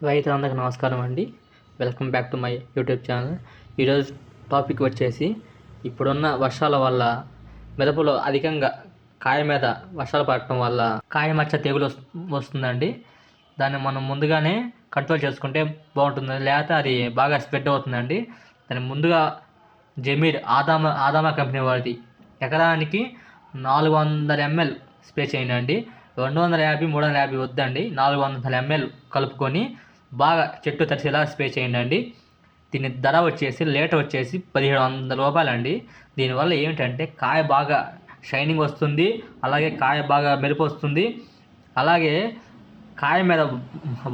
రైతులందరికీ నమస్కారం అండి. Welcome back to my YouTube channel. ఈరోజు టాపిక్ వచ్చేసి ఇప్పుడున్న వర్షాల వల్ల మిరపలో అధికంగా కాయ మీద వర్షాలు పడటం వల్ల కాయ మచ్చ తెగులు వస్తుందండి. దాన్ని మనం ముందుగానే కంట్రోల్ చేసుకుంటే బాగుంటుంది, లేకపోతే అది బాగా స్ప్రెడ్ అవుతుందండి. దాన్ని ముందుగా జమీర్ ఆదామా కంపెనీ వాడిది ఎకరానికి 400 ml స్ప్రే చేయండి అండి. 250, 350 వద్దండి, 400 ml కలుపుకొని బాగా చెట్టు తడిసేలా స్ప్రే చేయండి అండి. దీని ధర వచ్చేసి లీటర్ వచ్చేసి 1700 రూపాయలండి. దీనివల్ల ఏమిటంటే కాయ బాగా షైనింగ్ వస్తుంది, అలాగే కాయ బాగా మెరుపు వస్తుంది. అలాగే కాయ మీద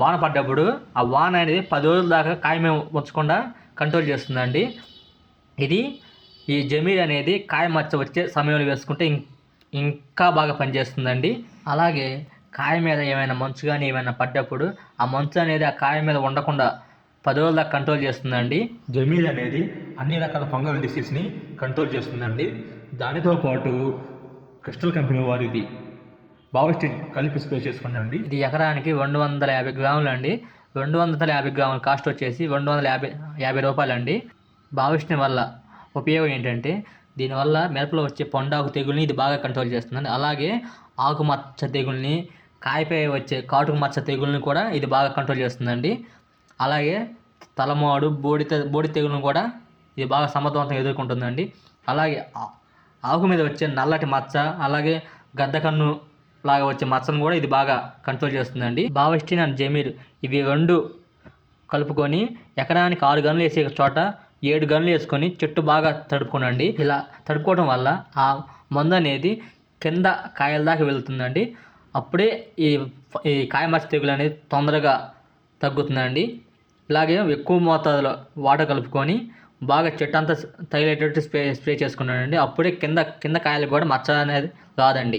వాన పడ్డప్పుడు ఆ వాన అనేది 10 రోజుల దాకా కాయ మీద వచ్చకుండా కంట్రోల్ చేస్తుందండి. ఈ జమీర్ అనేది కాయ మచ్చ వచ్చే సమయంలో వేసుకుంటే ఇంకా బాగా పనిచేస్తుందండి. అలాగే కాయ మీద ఏమైనా మంచు కానీ ఏమైనా పడ్డప్పుడు ఆ మంచు అనేది ఆ కాయ మీద ఉండకుండా 10 రోజుల దాకా కంట్రోల్ చేస్తుందండి. జమీల్ అనేది అన్ని రకాల ఫంగల్ డిసీజ్ని కంట్రోల్ చేస్తుందండి. దానితో పాటు క్రిస్టల్ కంపెనీ వారిది బావిస్టిన్ కలిపి స్ప్రే చేసుకుందండి. ఇది ఎకరానికి 250 గ్రాములు అండి. 250 గ్రాముల కాస్ట్ వచ్చేసి 250 రూపాయలండి. బావిస్టిన్ వల్ల ఉపయోగం ఏంటంటే దీనివల్ల మిరపలో వచ్చే పొండాకు తెగుల్ని ఇది బాగా కంట్రోల్ చేస్తుందండి. అలాగే ఆకుమచ్చ తెగుల్ని, కాయపై వచ్చే కాటుకు మచ్చ తెగుల్ని కూడా ఇది బాగా కంట్రోల్ చేస్తుందండి. అలాగే తలమాడు, బూడి తెగులను కూడా ఇది బాగా సమర్థవంతంగా ఎదుర్కొంటుందండి. అలాగే ఆకు మీద వచ్చే నల్లటి మచ్చ, అలాగే గద్దకన్ను లాగా వచ్చే మచ్చను కూడా ఇది బాగా కంట్రోల్ చేస్తుందండి. బావిస్టిన్ అండ్ జమీర్ ఇవి 2 కలుపుకొని ఎకరానికి 6 గన్లు వేసే చోట 7 గన్లు వేసుకొని చెట్టు బాగా తడుపుకోనండి. ఇలా తడుపుకోవడం వల్ల ఆ మందు అనేది కింద కాయల దాకా వెళ్తుందండి. అప్పుడే ఈ కాయ మచ్చ తెగులు అనేది తొందరగా తగ్గుతుందండి. ఇలాగే ఎక్కువ మోతాదులో వాటర్ కలుపుకొని బాగా చెట్టు అంతా తగిలేటట్టు స్ప్రే చేసుకున్నానండి. అప్పుడే కింద కాయలకు కూడా మచ్చ అనేది రాదండి.